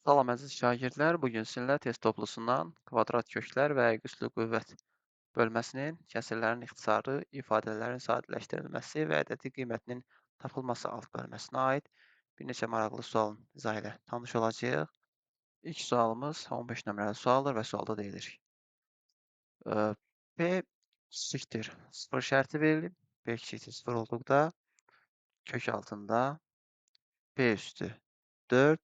Salam əziz şagirdlər, bu gün sizinlə test toplusundan kvadrat köklər və üslü qüvvət bölməsinin, kəsrlərin ixtisarı, ifadələrin sadələşdirilməsi və ədədi qiymətinin tapılması alt bölməsinə aid bir neçə maraqlı sualın izahı ilə tanış olacağıq. İlk sualımız 15 nömrəli sualdır və sualda deyilir. P kiçikdir 0 şərti verilib. P kiçikdir 0 olduqda kök altında P üstü 4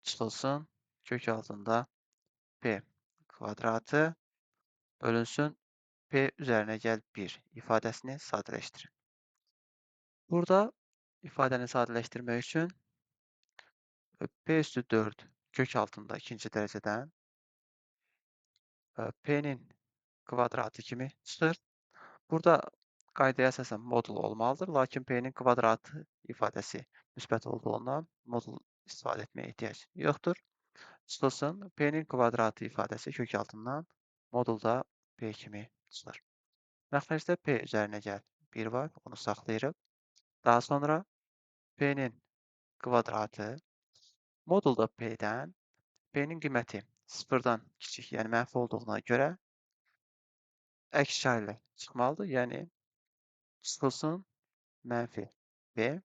çıxılsın kök altında P kvadratı bölünsün P üzərinə gəl 1 ifadəsini sadələşdirin. Burada ifadəni sadələşdirmək üçün P üstü 4 kök altında ikinci dərəcədən P-nin kvadratı kimi çıxır. Burada qaydaya əsasən modul olmalıdır, lakin P-nin kvadratı ifadəsi müsbət olduğundan modul istifadə etməyə ehtiyac yoxdur. Çıxılsın P-nin kvadratı ifadəsi kök altından modulda P kimi çıxır. Məxrəcdə P üzərinə gəl 1 var, onu saxlayırıq. Daha sonra P-nin kvadratı modulda P-dən P-nin qiyməti 0-dan kiçik, yəni mənfi olduğuna görə əks işarə çıxmalıdır. Yəni çıxılsın mənfi P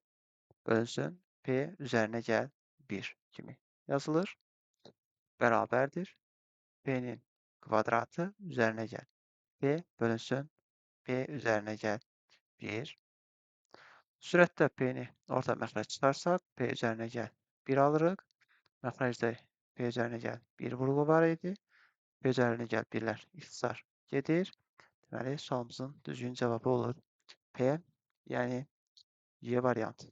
bölünsün P üzərinə gəl 1 kimi yazılır. Bərabərdir. P-nin kvadratı üzərinə gəl P bölünsün P üzərinə gəl 1. Sürətdə P-ni orta məxrəc çıxarsaq, P üzərinə gəl 1 alırıq. Məxrəcdə P üzərinə gəl 1 vurğu var idi. P üzərinə gəl 1-lər ixtisar gedir. Deməli, sualımızın düzgün cavabı olur P, yəni Y variantı.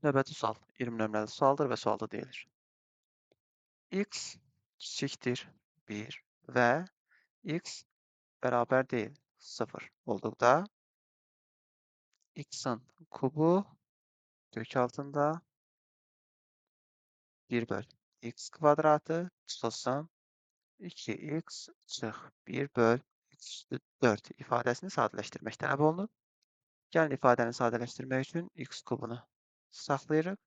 Növbəti sual 20 nömrəli sualdır və sualda deyilir. X kiçikdir 1 və X bərabər deyil 0 olduqda X-in kubu kök altında 1 böl X kvadratı çıxılsın 2x çıx 1 böl x üstü 4 ifadəsini sadələşdirmək tələb olunur. Gəlin ifadəni sadələşdirmək üçün x kubunu saxlayırıq.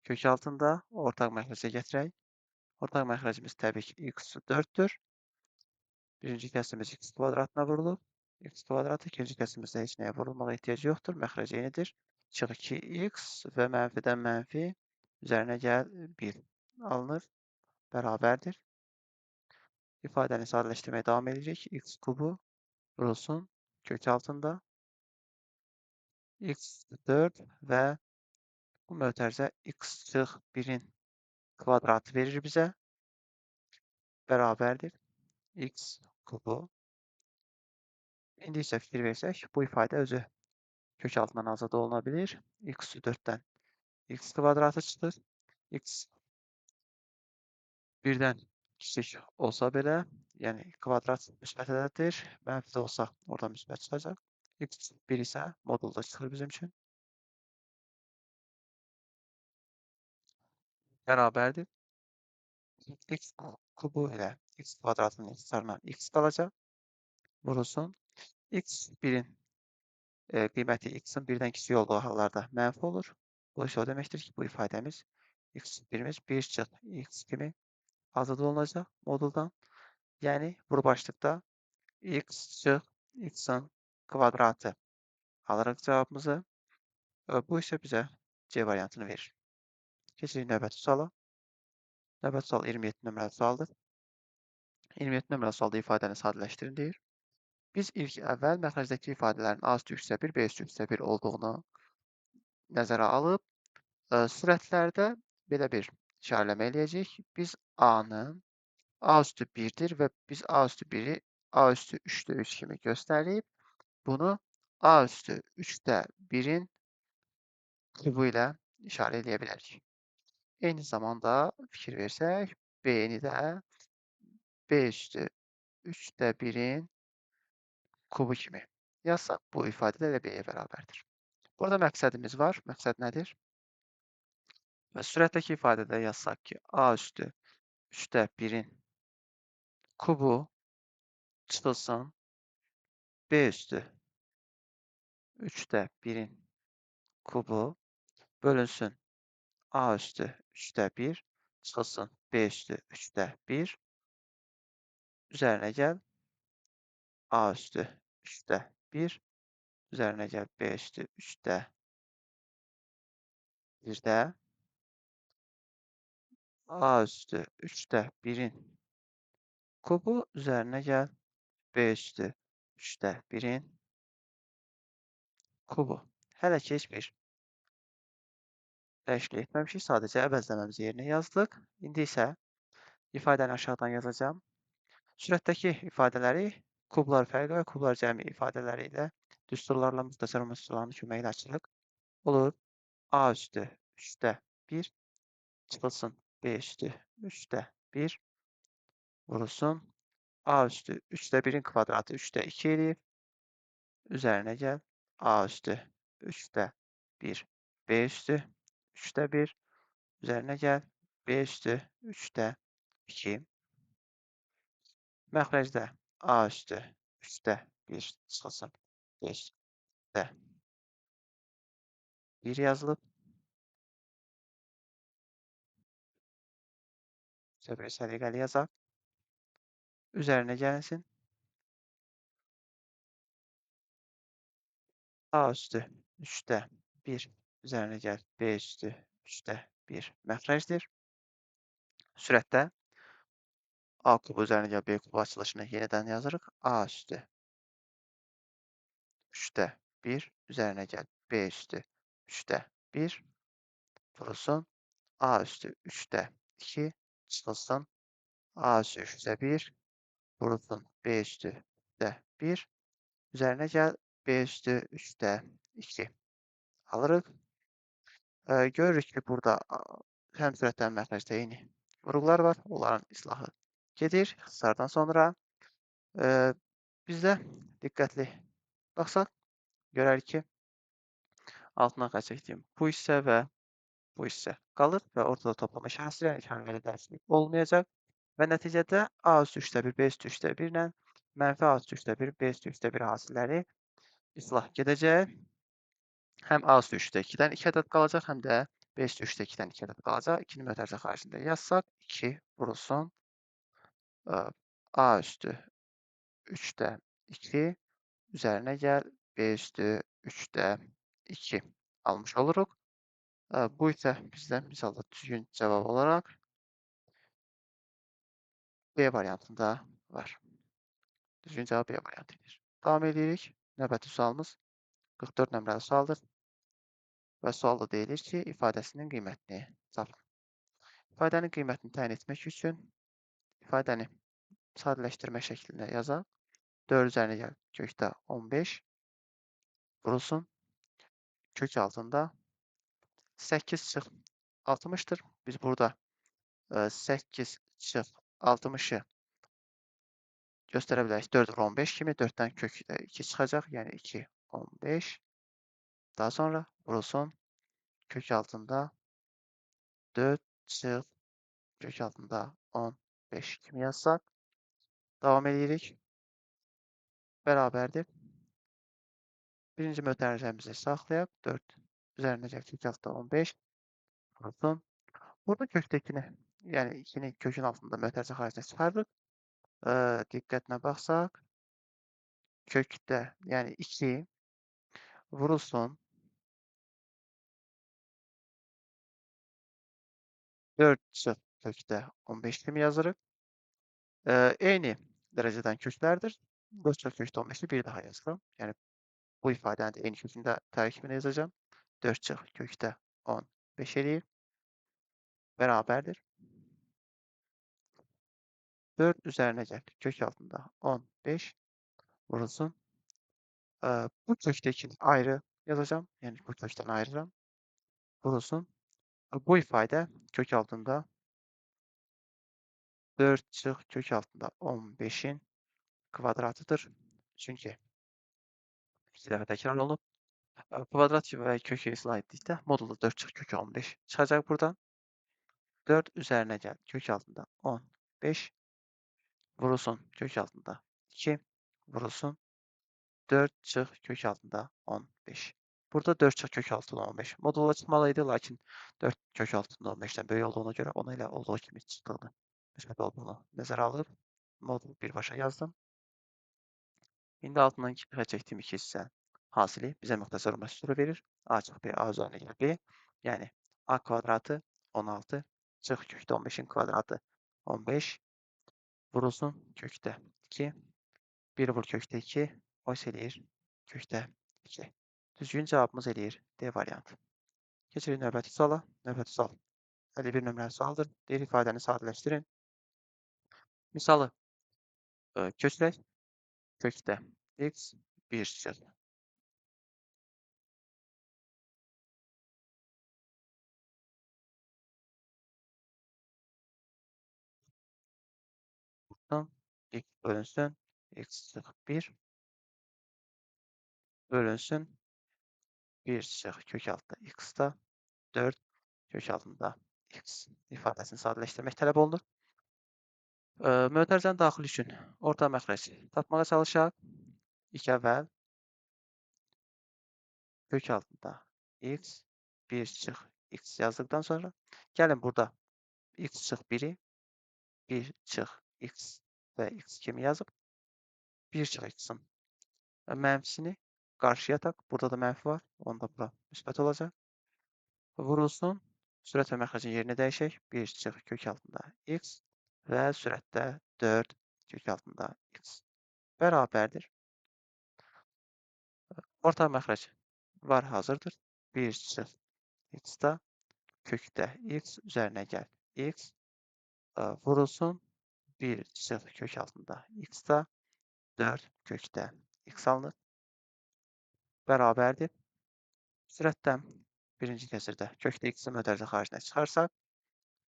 Kök altında ortaq məxrəcə gətirək. Ortaq məxrəcimiz təbii ki x üstü 4-dür. Birinci kəsrimiz x kvadratına vurulub. X kvadratı ikinci kəsrimizdə heç nəyə vurulmağa ehtiyac yoxdur. Məxrəc eynidir. Çıx 2x və mənfidən mənfi üzərinə gəl 1 alınır. Bərabərdir. İfadəni sadələşdirməyə davam edirik. X kubu vurulsun kök altında. X 4 və bu mötərizə x çıx 1-in kvadratı verir bizə. Bərabərdir. X kubu. İndi isə fikir versək, bu ifadə özü kök altından azad oluna bilir. X 4-dən x kvadratı çıxır. X 1-dən kiçik olsa belə, yəni kvadrat müsbət ədəddir. Mənfi də olsa orada müsbət çıxacaq. X 1 isə modulda çıxır bizim üçün. Bərabərdir. X kubu ilə x kvadratının ixtisarından x qalacaq. Vurulsun. X 1-in qiyməti x-in 1-dən kiçik olduğu hallarda mənfi olur. Bu isə o deməkdir ki, bu ifadəmiz x 1-imiz 1 çıx x kimi azad olunacaq moduldan. Yəni, bu başlıqda x çıx x-in kvadratı alırıq cavabımızı. Bu isə bizə C variantını verir. Keçirik növbəti suala. Növbəti sual 27 nömrəli sualdır. 27 nömrəli sualda ifadəni sadələşdirin deyir. Biz ilk əvvəl məxrəcdəki ifadələrin A üstü x-ə 1, B üstü x-ə 1 olduğunu nəzərə alıb, sürətlərdə belə bir işarələmə eləyəcəyik. Biz A-nın A üstü 1-dir və biz A üstü 1-i A üstü 3-də 3 kimi göstərib, bunu A üstü 3-də 1-in kubu ilə işarə edə bilərik. Eyni zamanda fikir versək, B-ni də B üstü 3-də 1-in kubu kimi yazsaq, bu ifadə də B-yə bərabərdir. Burada məqsədimiz var. Məqsəd nədir? Və sürətdəki ifadədə yazsaq ki, A üstü 3-də 1-in kubu çıxılsın B üstü 3-də 1-in kubu bölünsün A üstü 3'te 1 çıxılsın B üstü 3'te 1 üzərinə gəl A üstü 3'te 1 üzərinə gəl B üstü 3'te 1-də A üstü 3'te 1'in kubu üzərinə gəl B üstü 3'te 1'in kubu. Hələ ki heç bir dəyişiklik etməmişik. Sadəcə əvəzləməmizi yerinə yazdıq. İndi isə ifadəni aşağıdan yazacağım. Sürətdəki ifadələri kublar fərqi və kublar cəmi ifadələri ilə düsturlarla müxtəsər müsturların köməyi ilə açırıq. Olur. A üstü 3'te 1 çıxılsın B üstü 3'te 1 vurulsun. A üstü 3'te 1'in kvadratı 3'te 2 eləyir. Üzərinə gəl. A üstü 3'te 1 B üstü 3'te 1 üzərinə gəl. B üstü 3'te 2 məxrəcdə A üstü 3'te 1 çıxılsın B üstü 1 yazılıb. Səbir səliqəli yazaq. Üzərinə gəlinsin. A üstü 3'te 1 üzərinə gəl. B üstü 3'te 1 məxrəcdir. Sürətdə A kubu üzərinə gəl B kubu açılışını yenidən yazırıq. A üstü 3'te 1 üzərinə gəl. B üstü 3'te 1 vurulsun. A üstü 3'te 2 çıxılsın. A üstü 3'te 1 vurulsun. B üstü 3'te 1 üzərinə gəl. B üstü 3'te 2 alırıq. Görürük ki, burada həm sürətdən məxrəcdə eyni vurğular var. Onların islahı gedir. İxtisardan sonra bizdə diqqətli baxsaq, görərik ki, altından xətt çəkdiyim bu hissə və bu hissə qalır və ortada toplama işarəsi ilə heç hansı bir dəyişiklik olmayacaq. Və nəticədə A üstü 3'te 1, B üstü 3'te 1 ilə mənfi A üstü 3'te 1, B üstü 3'te 1 hasilləri islah gedəcək. Həm A üstü 3'te 2-dən 2 ədəd qalacaq, həm də B üstü 3'te 2-dən 2 ədəd qalacaq. 2-ni mötərizə xaricində yazsaq, 2 vurulsun. A üstü 3'te 2 üzərinə gəl. B üstü 3'te 2 almış oluruq. Bu isə bizdə misalda düzgün cavab olaraq B variantında var. Düzgün cavab B variantıdır. Davam edirik. Növbəti sualımız 44 nömrəli sualdır. Və sualda deyilir ki, ifadəsinin qiymətini tapın. İfadənin qiymətini təyin etmək üçün ifadəni sadələşdirmə şəklində yazaq. 4 üzərinə gəl, kökdə 15 vurulsun. Kök altında 8 çıx 60'tır. Biz burada 8 çıx 60'ı göstərə bilərik. 4 vur 15 kimi 4'dən kökdə 2 çıxacaq. Yəni 2, 15. Daha sonra vurulsun. Kök altında 4 çıx kök altında 15 kimi yazsaq. Davam edirik. Bərabərdir. Birinci mötərizəmizi saxlayaq. 4 üzərinə gəl kök altında 15 vurulsun. Burada kökdəkini, yəni 2'ni kökün altında mötərizə xaricində çıxarırıq. Diqqətlə baxsaq, kökdə, yəni 2 vurulsun. 4 çıx kökdə 15 kimi yazırıq. Eyni dərəcədən köklərdir. 4 çıx kökdə 15'i bir daha yazıram. Yəni bu ifadəni də eyni kökündə tərkibində yazacağım. 4 çıx kökdə 15 eləyir. Bərabərdir. 4 üzərinə gəl. Kök altında 15 vurulsun. Bu kökdəkini ayrı yazacağım. Yəni bu kökdən ayırıram. Vurulsun. Bu ifadə kök altında 4 çıx kök altında 15'in kvadratıdır. Çünki 2 dəfə təkrar olunub. Kvadrat və kökü islah etdikdə modulda 4 çıx kök 15 çıxacaq buradan. 4 üzərinə gəl. Kök altında 15 vurulsun. Kök altında 2 vurulsun. 4 çıx kök altında 15. Burada 4 çıx kök altından 15. Modula çıxmalıydı, lakin 4 kök altından 15-dən böyük olduğuna görə ona elə olduğu kimi çıxdığını, müsbət olduğunu nəzərə alıb modulu birbaşa yazdım. İndi altından 2 pixə çəkdiyim 2 hissə hasili bizə müxtəsər məhdudları verir. A çox B, A üzərinə B, yəni A kvadratı 16 çıx kökdə 15-in kvadratı 15 vurulsun kökdə 2, 1 vur kökdə 2, o isə eləyir kökdə 2. Düzgün cavabımız eləyir D variantı. Keçirik növbəti suala. Növbəti sual 51 nömrəli sualdır. Deyir ifadəni sadələşdirin. Misalı köçürək. Kökdə x 1 çıx. X bölünsün x çıx 1 bölünsün 1 çıx kök altında x-da 4 kök altında x ifadəsini sadələşdirmək tələb olunur. Mötərizənin daxili üçün orta məxrəc tapmağa çalışaq. İlk əvvəl kök altında x 1 çıx x yazdıqdan sonra gəlin burada x çıx 1-i 1 çıx x və x kimi yazıb 1 çıx x-in mənfisini qarşıya tak. Burada da mənfi var. Onda bura müsbət olacaq. Vurulsun. Sürət və məxrəcin yerini dəyişək. 1 çıx kök altında x və sürətdə 4 kök altında x bərabərdir. Orta məxrəc var, hazırdır. 1 çıx x-da kökdə x üzərinə gəl x vurulsun 1 çıx kök altında x-da 4 kökdə x alınır. Bərabərdir. Sürətdən birinci kəsirdə kökdə x-i mötərizə xaricinə çıxarsaq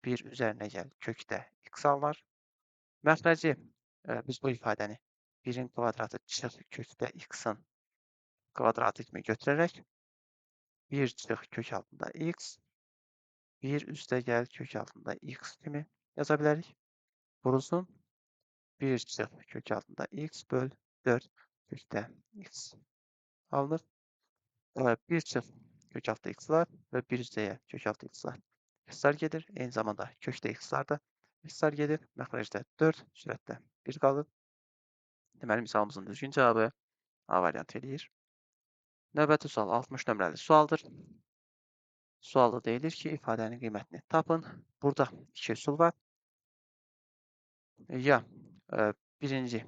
1 üzərinə gəl kökdə x alınır. Məxrəci biz bu ifadəni 1-in kvadratı çıx kökdə x-in kvadratı kimi götürərək 1 çıx kök altında x 1 üstə gəl kök altında x kimi yaza bilərik. Vurulsun 1 çıx kök altında x böl 4 kökdə x alınır. 1 çıx kök altı x-lar və 1 üstəyə kök altı x-lar xəssar gedir. Eyni zamanda kökdə x-lar da xəssar gedir. Məxrəcdə 4, sürətdə 1 qalır. Deməli, misalımızın düzgün cavabı A variantı eləyir. Növbəti sual 60 nömrəli sualdır. Sualda deyilir ki, ifadənin qiymətini tapın. Burada 2 üsul var. Ya birinci,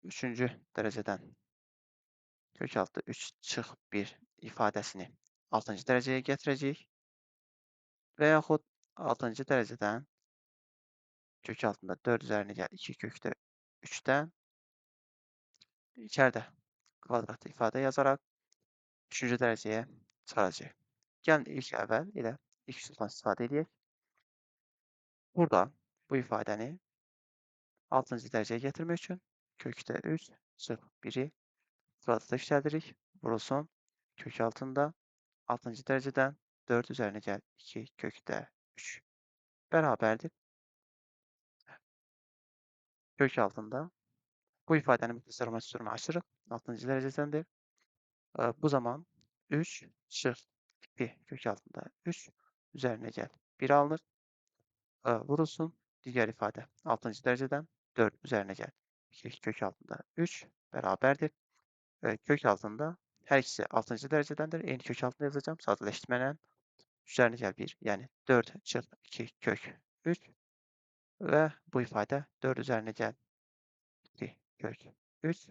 üçüncü dərəcədən kök altı 3 çıx 1 ifadəsini 6-cı dərəcəyə gətirəcəyik. Və yaxud 6-cı dərəcədən kök altında 4 üzərinə gəl 2 kökdə 3-dən içəridə kvadratlı ifadə yazaraq 3-cü dərəcəyə çıxaracaq. Gəlin ilk əvvəl elə ilk üsuldan istifadə edək. Burada bu ifadəni 6-cı dərəcəyə gətirmək üçün kökdə 3 çıx 1-i kvadrata yüksəldirik. Vurulsun kök altında 6-cı dərəcədən 4 üzərinə gəl 2 kökdə 3 bərabərdir. Kök altında bu ifadənin müxtəsər məhdudunu açırıq. 6-cı dərəcədəndir. Bu zaman 3 çıx 2 kök altında 3 üzərinə gəl 1 alınır. Vurulsun digər ifadə 6-cı dərəcədən 4 üzərinə gəl 2 kök altında 3 bərabərdir. Kök altında hər ikisi 6-cı dərəcədəndir. Eyni kök altında yazacağım. Sadələşdirməklə üzərinə gəl 1, yəni 4 çıx 2 kök 3 və bu ifadə 4 üzərinə gəl 2 kök 3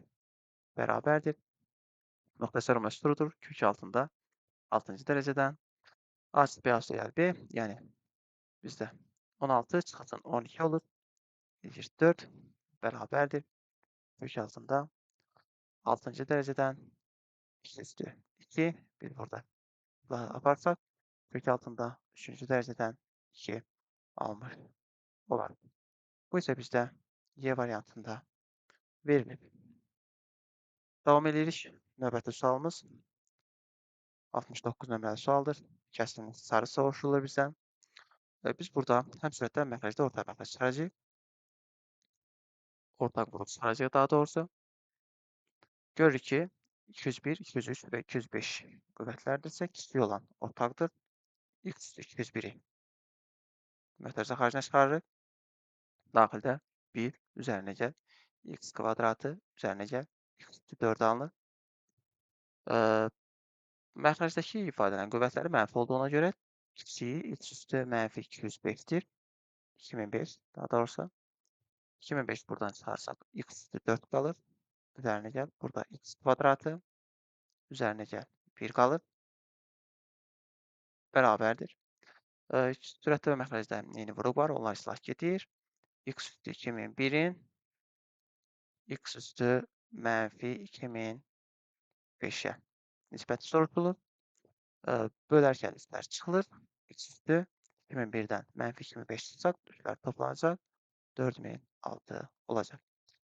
bərabərdir. Müxtəsər məhduddur. Kök altında 6-cı dərəcədən A B A gəl B, yəni bizdə 16 çıxsın 12 olur. 4 bərabərdir. Kök altında 6-cı dərəcədən 2 üstü 2, bir burada aparsaq, kök altında 3-cü dərəcədən 2 almış olar. Bu isə bizdə Y variantında verilib. Davam edirik. Növbəti sualımız 69 nömrəli sualdır. Kəsrin sarı soruşulur bizdən. Biz burada həm sürətdə, həm məxrəcdə ortaq məxrəc çıxaracağıq. Ortaq vuruq çıxaracağıq daha doğrusu. Görürük ki, 201, 203 və 205 qüvvətlərdirsə, kiçik olan ortaqdır. X üstü 201-i möhtərizə xaricində çıxarırıq. Daxildə 1 üzərinə gəl, x kvadratı üzərinə gəl, x üstü 4 alınır. Məxrəcdəki ifadələrin qüvvətləri mənfi olduğuna görə kiçiyi x üstü mənfi 205-dir. 2005 daha doğrusu. 2005 buradan çıxarsaq x üstü 4 qalır. Üzərinə gəl. Burada x kvadratı. Üzərinə gəl. 1 qalır. Bərabərdir. Sürətdə və məxrəcdə yeni vuruq var. Onlar islah gedir. X üstü 2001-in x üstü mənfi 2005-ə nisbəti soruşulur. Bölərkən üstlər çıxılır. X üstü 2001-dən mənfi 2005 çıxsaq, üstlər toplanacaq. 4006 olacaq.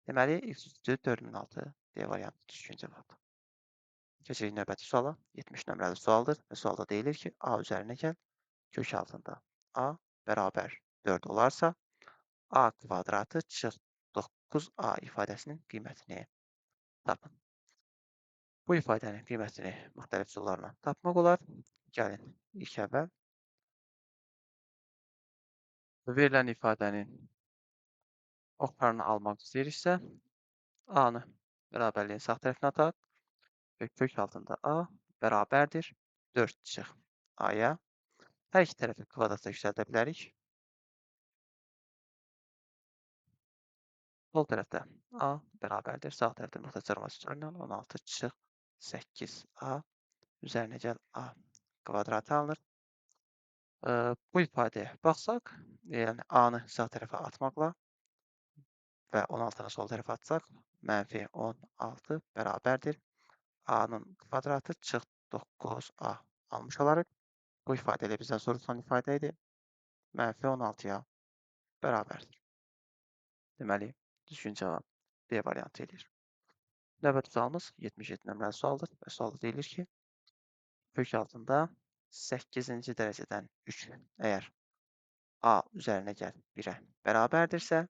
Deməli, x üstü 4006 D variantı düzgün cavab. Keçirik növbəti suala. 70 nömrəli sualdır və sualda deyilir ki, A üzərinə gəl, kök altında A bərabər 4 olarsa, A kvadratı çıx 9A ifadəsinin qiymətini tapın. Bu ifadənin qiymətini müxtəlif yollarla tapmaq olar. Gəlin, ilk əvvəl verilən ifadənin oxlarını almaq istəyiriksə, A-nı bərabərliyin sağ tərəfinə ataq və kök altında A bərabərdir 4 çıx A-ya. Hər iki tərəfi kvadrata yüksəldə bilərik. Sol tərəfdə A bərabərdir. Sağ tərəfdə müxtəsər olması ilə 16 çıx 8A üzərinə gəl A kvadratı alınır. Bu ifadəyə baxsaq, yəni A-nı sağ tərəfə atmaqla və 16-nı sol tərəfə atsaq, mənfi 16 bərabərdir. A-nın kvadratı çıx 9A almış olarıq. Bu ifadə ilə bizdən sorulan ifadə idi. Mənfi 16-ya bərabərdir. Deməli, düzgün cavab D variantı edir. Növbəti sualımız 77 nömrəli sualdır və sualda deyilir ki, kök altında 8-ci dərəcədən 3 əgər A üzərinə gəl 1-ə bərabərdirsə,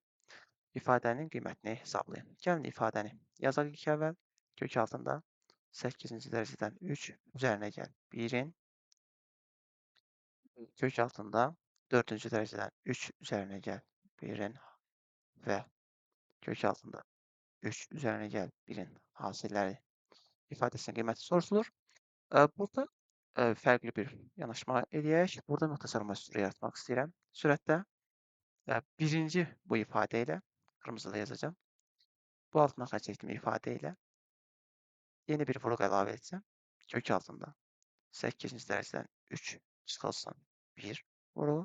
ifadənin qiymətini hesablayın. Gəlin ifadəni yazaq ilk əvvəl. Kök altında 8-ci dərəcədən 3 üzərinə gəl 1-in kök altında 4-cü dərəcədən 3 üzərinə gəl 1-in və kök altında 3 üzərinə gəl 1-in hasilləri ifadəsinin qiyməti soruşulur. Burada fərqli bir yanaşma eləyək. Burada müxtəsər məsələ yaratmaq istəyirəm. Sürətdə birinci bu ifadə ilə, qırmızıda yazacağım. Bu altına xətt etdiyim ifadə ilə yeni bir vuruq əlavə etsəm, kök altında 8-ci dərəcədən 3 çıxılsın 1 vuruğu.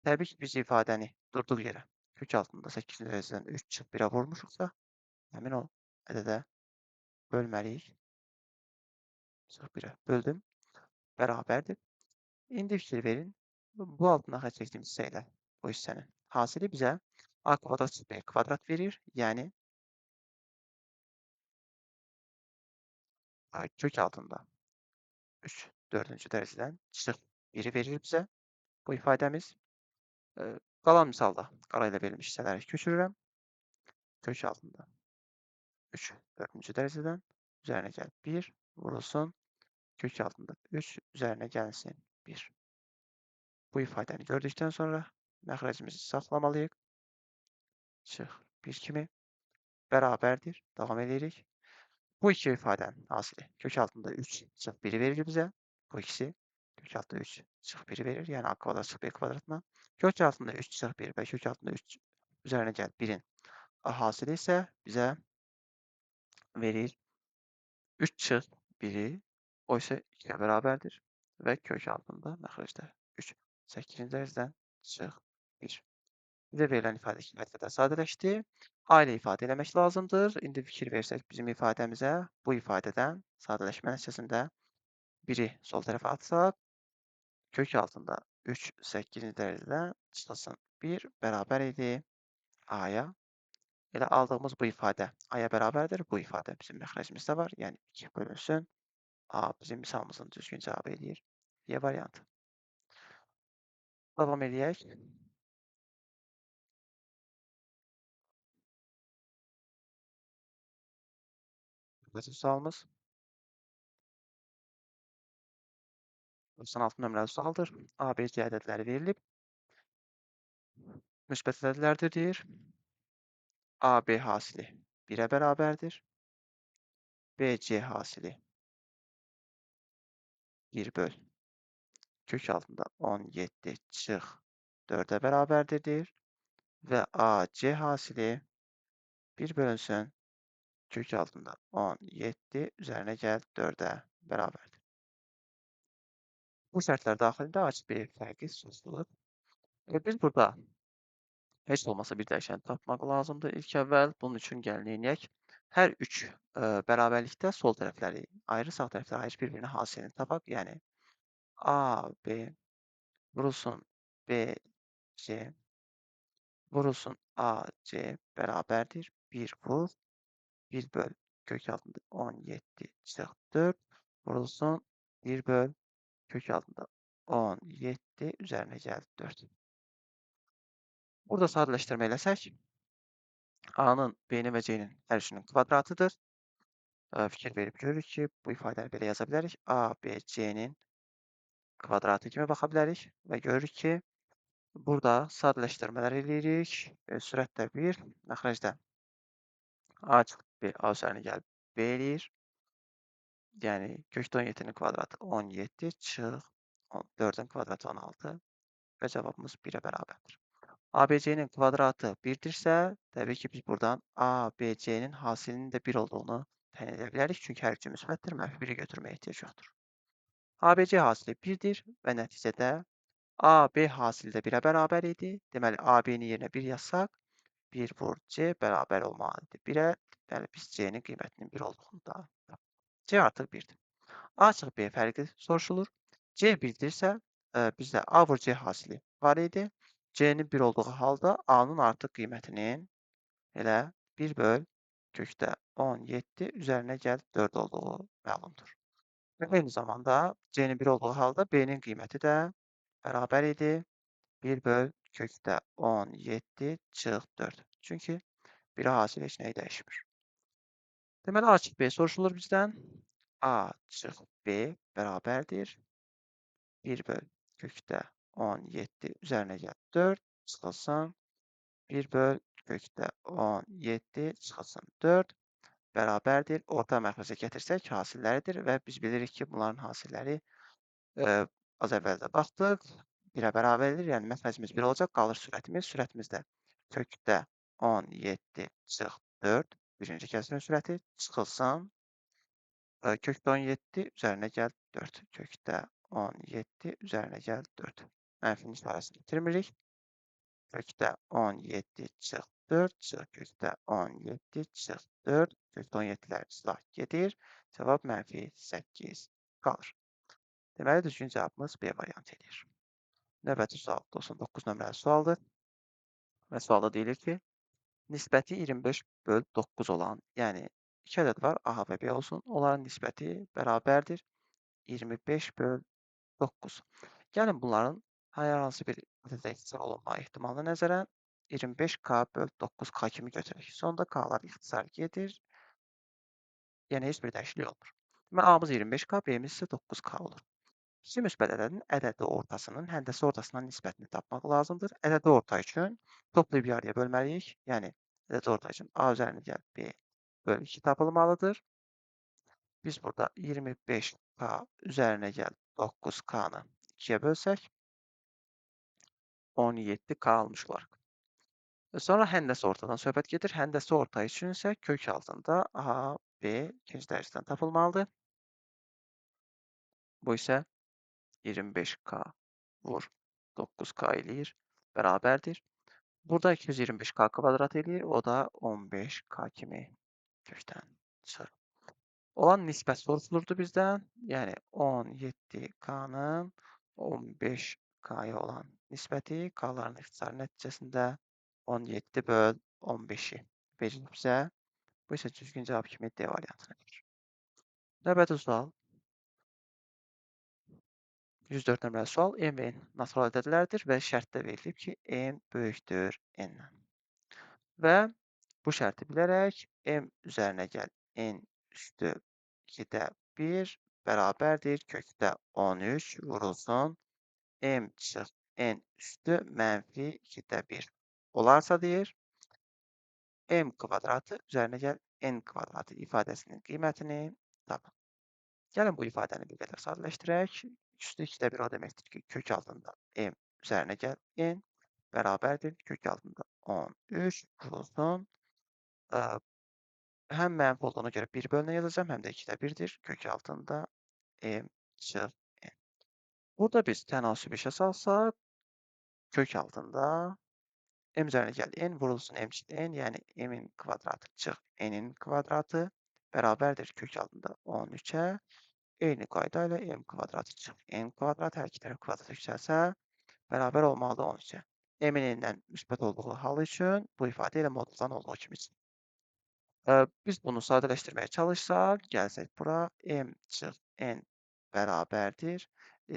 Təbii ki, biz ifadəni durduq yerə kök altında 8-ci dərəcədən 3 çıx 1-ə vurmuşuqsa, həmin o ədədə bölməliyik. Çıx 1-ə böldüm. Bərabərdir. İndi fikir verin. Bu altına xətt çəkdiyim hissə ilə bu hissənin hasili bizə A kvadrat çıx B kvadrat verir. Yəni, kök altında 3 4-cü dərəcədən çıx 1-i verir bizə bu ifadəmiz. Qalan misalda qara ilə verilmiş hissələri köçürürəm. Kök altında 3 4-cü dərəcədən üzərinə gəl 1 vurulsun. Kök altında 3 üzərinə gəlsin 1. Bu ifadəni gördükdən sonra məxrəcimizi saxlamalıyıq. Çıx 1 kimi bərabərdir. Davam edirik. Bu iki ifadənin hasili kök altında 3 çıx 1-i verir bizə. Bu ikisi kök altında 3 çıx 1-i verir. Yəni A kvadrat çıx B kvadratına. Kök altında 3 çıx 1 və kök altında 3 üzərinə gəl 1-in hasili isə bizə verir 3 çıx 1-i. O isə 2-yə bərabərdir və kök altında məxrəcdə 3 8-ci dərəcədən çıx 1. Bizə verilən ifadə 2 qədər sadələşdi. A ilə ifadə eləmək lazımdır. İndi fikir versək bizim ifadəmizə, bu ifadədən sadələşmə nəticəsində 1-i sol tərəfə atsaq, kök altında 3 8-ci dərəcədən çıxılsın 1 bərabər idi A-ya. Elə aldığımız bu ifadə A-ya bərabərdir. Bu ifadə bizim məxrəcimizdə var. Yəni 2 bölünsün. A bizim misalımızın düzgün cavabı eləyir. Y variantı. Davam edək. Növbəti sualımız 96 nömrəli sualdır. A, B, C ədədləri verilib. Müsbət ədədlərdir deyir. A, B hasili 1-ə bərabərdir. B, C hasili 1 böl kök altında 17 çıx 4-ə bərabərdir deyir. Və A, C hasili 1 bölünsün kök altında 17 üzərinə gəl 4-ə bərabərdir. Bu şərtlər daxilində A, B fərqi soruşulur. Biz burada heç olmasa bir dəyişəni tapmaq lazımdır. İlk əvvəl bunun üçün gəlin eləyək. Hər üç bərabərlikdə sol tərəfləri ayrı, sağ tərəfləri ayrı bir-birinin hasilini tapaq. Yəni A, B vurulsun B, C vurulsun A, C bərabərdir. 1 vur, 1 böl kök altında 17 çıx 4 vurulsun 1 böl kök altında 17 üzərinə gəl 4. Burada sadələşdirmə eləsək, A-nın, B-nin və C-nin hər üçünün kvadratıdır. Fikir verib görürük ki, bu ifadəni belə yaza bilərik. A, B, C-nin kvadratı kimi baxa bilərik və görürük ki, burada sadələşdirmələr eləyirik. Sürətdə 1, məxrəcdə A çıxıb B, A üzərinə gəlib B eləyir. Yəni, kökdə 17-nin kvadratı 17 çıx 4-ün kvadratı 16 və cavabımız 1-ə bərabərdir. ABC-nin kvadratı 1-dirsə, təbii ki, biz buradan ABC-nin hasilinin də 1 olduğunu təyin edə bilərik. Çünki hər iki müsbətdir, mənfi 1-i götürməyə ehtiyac yoxdur. ABC hasili 1-dir və nəticədə AB hasili də 1-ə bərabər idi. Deməli, AB-ni yerinə 1 yazsaq, 1 vur C bərabər olmalıdır 1-ə. Yəni, biz C-nin qiymətinin 1 olduğunu da C artıq 1-dir. A çıxı B fərqi soruşulur. C 1-dirsə, bizdə A vur C hasili var idi. C-nin 1 olduğu halda A-nın artıq qiymətinin elə 1 böl kökdə 17 üzərinə gəl 4 olduğu məlumdur. Və eyni zamanda C-nin 1 olduğu halda B-nin qiyməti də bərabər idi 1 böl kökdə 17 çıx 4. Çünki 1-ə hasil heç nəyi dəyişmir. Deməli, A çıx B soruşulur bizdən. A çıx B bərabərdir 1 böl kökdə 17 üzərinə gəl 4 çıxılsın 1 böl kökdə 17 çıxılsın 4 bərabərdir. Orta məxrəcə gətirsək hasilləridir və biz bilirik ki, bunların hasilləri az əvvəl də baxdıq. 1-ə bərabərdir. Yəni məxrəcimiz 1 olacaq. Qalır sürətimiz. Sürətimiz də kökdə 17 çıx 4 birinci kəsrin sürəti çıxılsın kökdə 17 üzərinə gəl 4. Kökdə 17 üzərinə gəl 4. Mənfinin işarəsini itirmirik. Kökdə 17 çıx 4 çıx kökdə 17 çıx 4. Kökdə 17-lər silah gedir. Cavab mənfi 8 qalır. Deməli, düzgün cavabımız B variantı edir. Növbəti sual 99 nömrəli sualdır. Və sualda deyilir ki, nisbəti 25 böl 9 olan, yəni 2 ədəd var, A və B olsun. Onların nisbəti bərabərdir 25 böl 9. Gəlin bunların hər hansı bir ədədə ixtisar olunma ehtimalına nəzərən 25K böl 9K kimi götürək. Sonda K'lar ixtisar gedir. Yəni heç bir dəyişiklik olmur. Deməli, A-mız 25K, B-miz isə 9K olur. İki müsbət ədədin ədədi ortasının həndəsi ortasından nisbətini tapmaq lazımdır. Ədədi orta üçün toplayıb yarıya bölməliyik. Yəni, ədədi orta üçün A üzərinə gəl B böl 2 tapılmalıdır. Biz burada 25K üzərinə gəl 9K-nı 2-yə bölsək 17K almış olarıq. Sonra həndəsi ortadan söhbət gedir. Həndəsi orta üçün isə kök altında A, B ikinci dərəcədən tapılmalıdır. Bu isə 25K vur 9K eləyir. Bərabərdir. Burada 225K kvadrat eləyir. O da 15K kimi kökdən çıxır. Olan nisbət soruşulurdu bizdən. Yəni 17K-nın 15K-ya olan nisbəti K-ların ixtisarı nəticəsində 17 böl 15-i verir bizə. Bu isə düzgün cavab kimi D variantına verir. Növbəti sual. 104 nömrəli sual M və N natural ədədlərdir və şərtdə verilib ki, M böyükdür N-dən. Və bu şərti bilərək M üzərinə gəl N üstü 2-də 1 bərabərdir. Kökdə 13 vurulsun. M çıx N üstü mənfi 2-də 1 olarsa deyir, M kvadratı üzərinə gəl N kvadratı ifadəsinin qiymətini tap. Gəlin bu ifadəni bir qədər sadələşdirək. Üstü 2-də 1 o deməkdir ki, kök altında M üzərinə gəl N bərabərdir. Kök altında 13 vurulsun. Həm mənfi olduğuna görə 1 bölünə yazacağım, həm də 2-də 1-dir. Kök altında M çıx N. Burada biz tənasüb işə salsaq, kök altında M üzərinə gəl N vurulsun M çıx N, yəni M-in kvadratı çıx N-in kvadratı bərabərdir kök altında 13-ə. Eyni qayda ilə M kvadratı çıx N kvadrat hər iki tərəf kvadrat yüksəlsə bərabər olmalıdır 13-ə. M-in N-dən müsbət olduğu hal üçün bu ifadə ilə moduldan olduğu kimi biz bunu sadələşdirməyə çalışsaq, gəlsək bura M çıx N bərabərdir.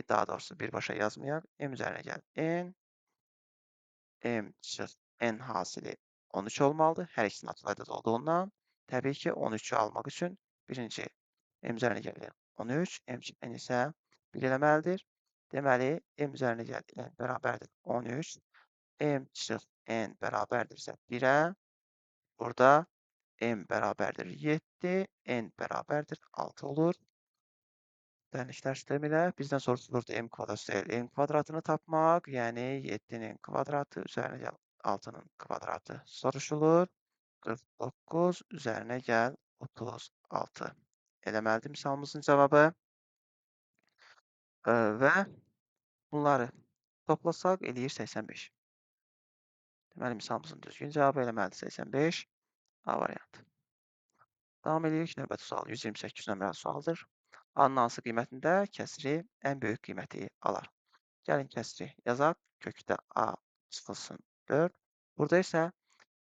Daha doğrusu birbaşa yazmayaq. M üzərinə gəl N. M çıx N hasili 13 olmalıdır. Hər ikisinin atılayda olduğundan. Təbii ki, 13-ü almaq üçün birinci M üzərinə gəlir 13. M çıx N isə 1 eləməlidir. Deməli, M üzərinə gəl N bərabərdir 13. M çıx N bərabərdirsə 1-ə. Burada M bərabərdir 7, N bərabərdir 6 olur. Dənişlər sistemi ilə bizdən soruşulurdu M kvadrat deyil, M kvadratını tapmaq, yəni 7-nin kvadratı üzərinə gəl 6-nın kvadratı soruşulur. 49 üzərinə gəl 36. Eləməlidir misalımızın cavabı. Və bunları toplasaq eləyir 85. Deməli, misalımızın düzgün cavabı eləməlidir 85. A variantı. Davam edirik. Növbəti sual 128 nömrəli sualdır. A-nın hansı qiymətində kəsri ən böyük qiyməti alar? Gəlin kəsri yazaq. Kökdə A çıxılsın 4. Burada isə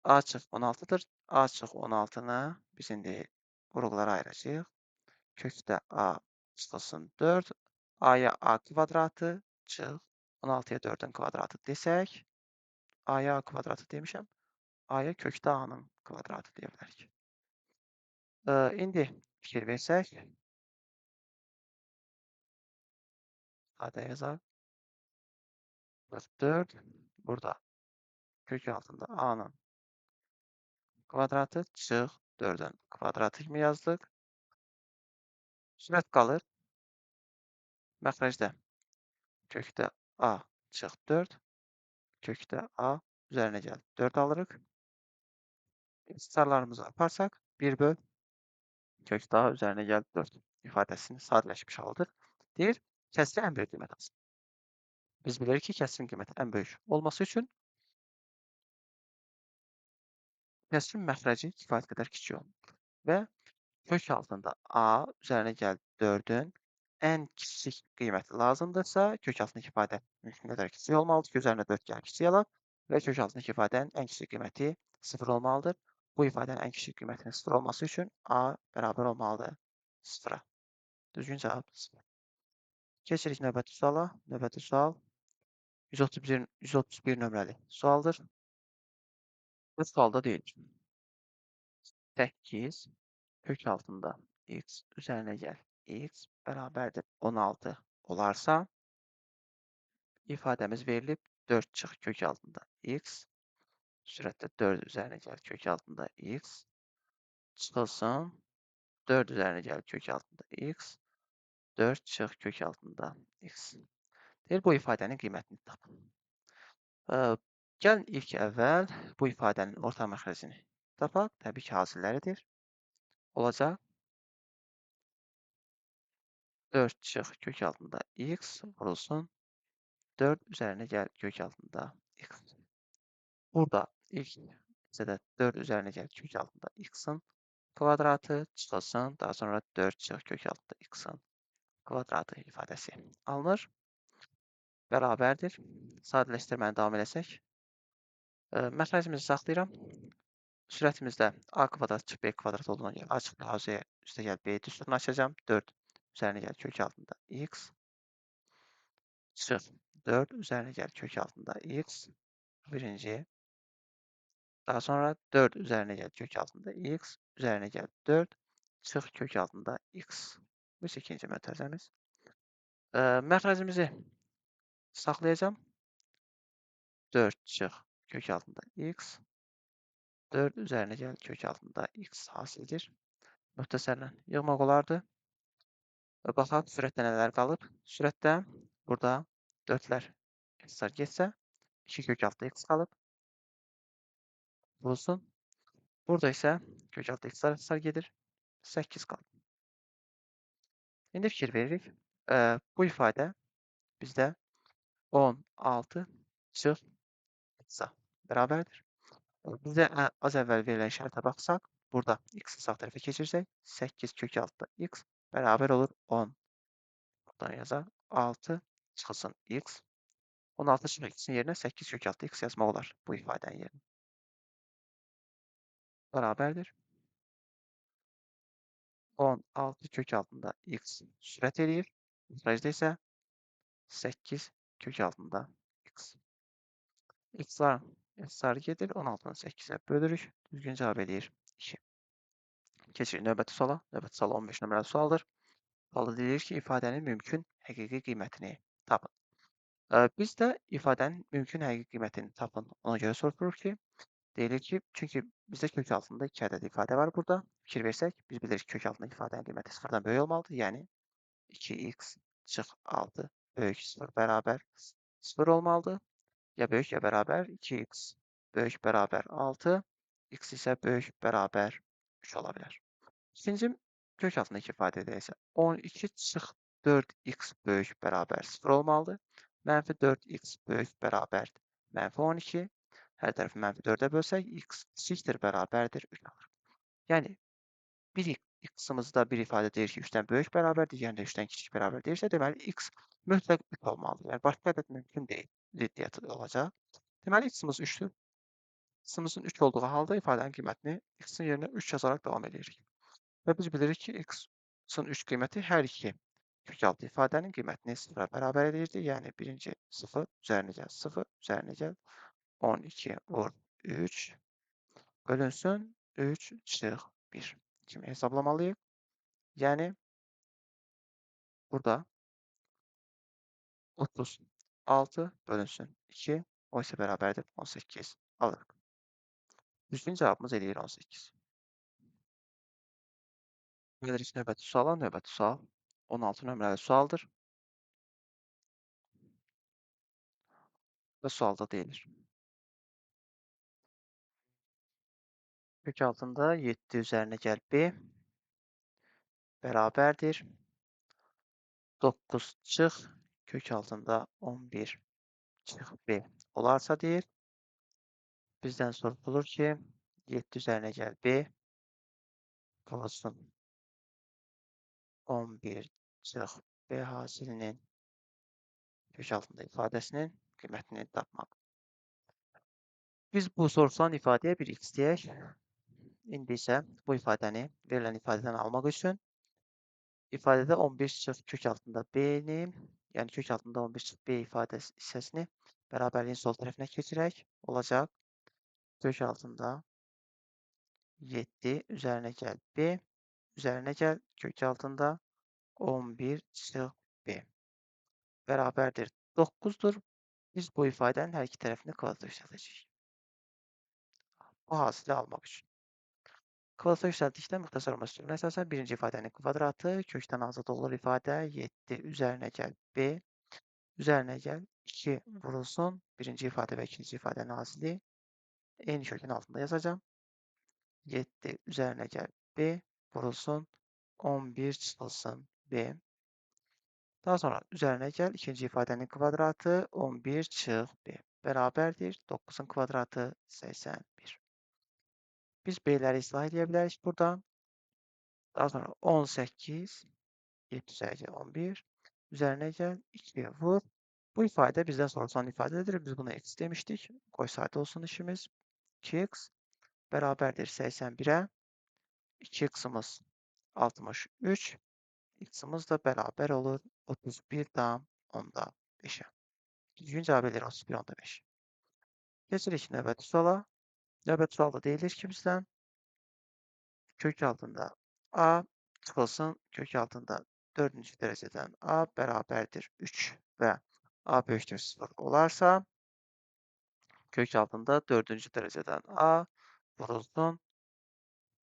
A çıx 16-dır. A çıx 16-nı biz indi qruqlara ayıracağıq. Kökdə A çıxılsın 4. A-ya A kvadratı çıx 16-ya 4-ün kvadratı desək. A-ya A kvadratı demişəm. A-ya kökdə A-nın kvadratı deyə bilərik. İndi fikir versək, adə yazaq. 44, burada kök altında A-nın kvadratı çıx 4-ün kvadratı kimi yazdıq. Sürət qalır. Məxrəcdə kökdə A çıx 4, kökdə A üzərinə gəl 4 alırıq. İxtisarlarımızı aparsaq 1 böl kökdə A üzərinə gəl 4 ifadəsini sadələşmiş halıdır. Deyir, kəsri ən böyük qiymət alsın. Biz bilirik ki, kəsrin qiyməti ən böyük olması üçün kəsrin məxrəci kifayət qədər kiçik olmalıdır. Və kök altında A üzərinə gəl 4-ün ən kiçik qiyməti lazımdırsa, kök altındakı ifadə mümkün qədər kiçik olmalıdır ki, üzərinə 4 gəl kiçik alaq və kök altındakı ifadənin ən kiçik qiyməti 0 olmalıdır. Bu ifadənin ən kiçik qiymətinin 0 olması üçün A bərabər olmalıdır 0-a. Düzgün cavab 0. Keçirik növbəti suala. Növbəti sual 131 nömrəli sualdır. Bu sualda deyilir. 8 kök altında x üzərinə gəl x bərabərdir 16 olarsa, ifadəmiz verilib 4 çıx kök altında x sürətdə 4 üzərinə gəl kök altında x çıxılsın 4 üzərinə gəl kök altında x 4 çıx kök altında x. Deyir, bu ifadənin qiymətini tapın. Gəlin ilk əvvəl bu ifadənin orta məxrəcini tapaq. Təbii ki, hasilləridir. Olacaq 4 çıx kök altında x vurulsun 4 üzərinə gəl kök altında x. Burada ilk hissədə 4 üzərinə gəl kök altında x-in kvadratı çıxılsın. Daha sonra 4 çıx kök altında x-in kvadratı ifadəsi alınır. Bərabərdir. Sadələşdirməni davam eləsək. Məxrəcimizi saxlayıram. Sürətimizdə a kvadrat çıx b kvadrat olduğuna görə a çıx b a-ya üstə gəl b düsturunu açacağım. 4 üzərinə gəl kök altında x çıx 4 üzərinə gəl kök altında x birinci. Daha sonra 4 üzərinə gəl kök altında x üzərinə gəl 4 çıx kök altında x. Bu ikinci mötərizəmiz. Məxrəcimizi saxlayacağım. 4 çıx kök altında x. 4 üzərinə gəl kök altında x hasildir. Müxtəsərlə yığmaq olardı. Və baxaq sürətdə nələr qalıb. Sürətdə burada 4-lər getsə 2 kök altında x qalıb. Vurulsun. Burada isə kök altında x gedir. 8 qalıb. İndi fikir veririk. Bu ifadə bizdə 16 çıx x-a bərabərdir. Bizə az əvvəl verilən şərtə baxsaq, burada x-i sağ tərəfə keçirsək, 8 kök altında x bərabər olur 10. Buradan yazaq. 6 çıxılsın x. 16 çıxılsın x-in yerinə 8 kök altında x yazmaq olar bu ifadənin yerinə. Bərabərdir. 16 kök altında x sürət eləyir. Müxrəcdə isə 8 kök altında x. X-lar sarı gedir. 16-nı 8-ə bölürük. Düzgün cavab eləyir 2. Keçirik növbəti suala. Növbəti sual 15 nömrəli sualdır. Sualda deyilir ki, ifadənin mümkün həqiqi qiymətini tapın. Biz də ifadənin mümkün həqiqi qiymətini tapın. Ona görə soruşuruq ki, deyilir ki, çünki bizdə kök altında 2 ədəd ifadə var burada. Fikir versək, biz bilirik ki, kök altında ifadənin qiyməti 0-dan böyük olmalıdır. Yəni 2x çıx 6 böyük 0 bərabər 0 olmalıdır. Ya böyük ya bərabər 2x böyük bərabər 6, x isə böyük bərabər 3 ola bilər. İkinci kök altındakı ifadədə isə 12 çıx 4x böyük bərabər 0 olmalıdır. Mənfi 4x böyük bərabər mənfi 12. Hər tərəfi mənfi 4-ə bölsək, x kiçikdir bərabərdir 3 alır. Yəni, bir x-imizdə bir ifadə deyir ki, 3-dən böyük bərabərdir, yəni də 3-dən kiçik bərabər deyirsə, deməli, x mütləq 3 olmalıdır. Yəni, başqa ədəd mümkün deyil, ziddiyyəti olacaq. Deməli, x-imiz 3-dür. X-imizin 3 olduğu halda ifadənin qiymətini x-in yerinə 3 yazaraq davam edirik. Və biz bilirik ki, x-in 3 qiyməti hər iki kök altı ifadənin qiymətini 0-a bərabər edirdi. Yəni, birinci 0 üzərinə gəl, 0 üzərinə gəl, 12 vur 3 bölünsün 3 çıx 1 kimi hesablamalıyıq. Yəni, burada 36 bölünsün 2, o isə bərabərdir 18 alırıq. Düzgün cavabımız eləyir 18. Gelirik növbəti suala. Növbəti sual 16 nömrəli sualdır. Və sualda deyilir. Kök altında 7 üzərinə gəl B bərabərdir. 9 çıx kök altında 11 çıx B olarsa deyir. Bizdən sorulur ki, 7 üzərinə gəl B olsun 11 çıx B hasilinin kök altında ifadəsinin qiymətini tapmaq. Biz bu sorulan ifadəyə bir x deyək. İndi isə bu ifadəni verilən ifadədən almaq üçün ifadədə 11 çıx kök altında B-ni, yəni kök altında 11 çıx B ifadəsi hissəsini bərabərliyin sol tərəfinə keçirək. Olacaq kök altında 7 üzərinə gəl B, üzərinə gəl kök altında 11 çıx B bərabərdir 9-dur. Biz bu ifadənin hər iki tərəfini kvadrat yüksəldəcəyik. Bu hasili almaq üçün. Kvadrata yüksəldikdə müxtəsər olma üsuluna əsasən birinci ifadənin kvadratı, kökdən azad olur ifadə 7 üzərinə gəl B, üzərinə gəl 2 vurulsun. Birinci ifadə və ikinci ifadənin hasili eyni kökün altında yazacağım. 7 üzərinə gəl B vurulsun 11 çıxılsın B. Daha sonra üzərinə gəl ikinci ifadənin kvadratı 11 çıx B bərabərdir 9-un kvadratı 81. Biz B-ləri islah edə bilərik buradan. Daha sonra 18, 7 üzərinə 11, üzərinə gəl 2 vur. Bu ifadə bizdən sorulan ifadədir. Biz buna x demişdik. Qoy sadə olsun işimiz. 2x bərabərdir 81-ə. 2x-ımız 63, x-ımız da bərabər olur 31,5-ə. Düzgün cavab edir 31,5. Keçirik növbəti suala. Növbəti sualda deyilir ki, bizdən kök altında A çıxılsın kök altında dördüncü dereceden a bərabərdir 3 və a böyükdür 0 olarsa, kök altında dördüncü dereceden a vurulsun.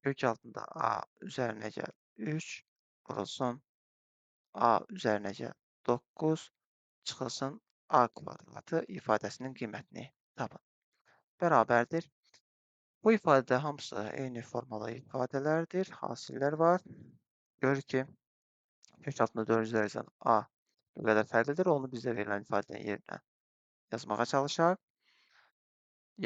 Kök altında a üzerine gel 3 vurulsun. A üzerine gel 9 çıxılsın a kvadratı ifadəsinin qiymətini tapın. Bərabərdir. Bu ifadədə hamısı eyni formalı ifadələrdir. Hasillər var. Görür ki, kök altında 4-cü dərəcədən a bu qədər fərqlidir. Onu bizə verilən ifadənin yerinə yazmağa çalışaq.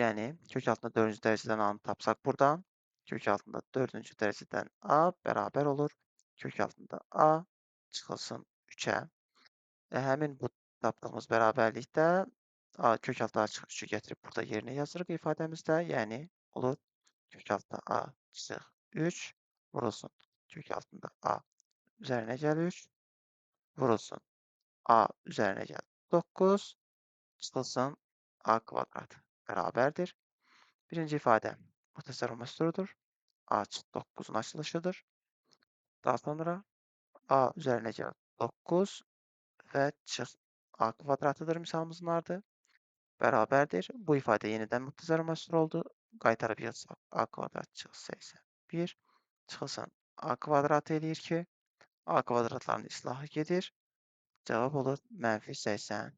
Yəni, kök altında 4-cü dərəcədən a-nı tapsaq buradan, kök altında 4-cü dərəcədən a bərabər olur. Kök altında a çıxılsın 3-ə. Həmin bu tapdığımız bərabərlikdə kök altı a çıxır 3-ü gətirib burada yerinə yazırıq ifadəmizdə. Yəni, olur kök altında a çıxır 3 vurulsun. Kök altında a üzərinə gəl 3 vurulsun. A üzərinə gəl 9 çıxılsın a kvadrat bərabərdir. Birinci ifadə muxtəsər olma üsuludur. A çıx 9-un açılışıdır. Daha sonra a üzərinə gəl 9 və çıx a kvadratıdır misalımızın ardı. Bərabərdir. Bu ifadə yenidən muxtəsər olma üsulu oldu. Qaytarıb yazsaq a kvadrat çıx 81 çıxılsın a kvadrat eləyir ki, a kvadratların islahı gedir. Cavab olur -81.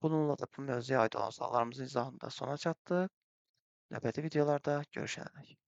Bununla da bu mövzuya aid olan suallarımızın izahında sona çatdıq. Növbəti videolarda görüşənədək.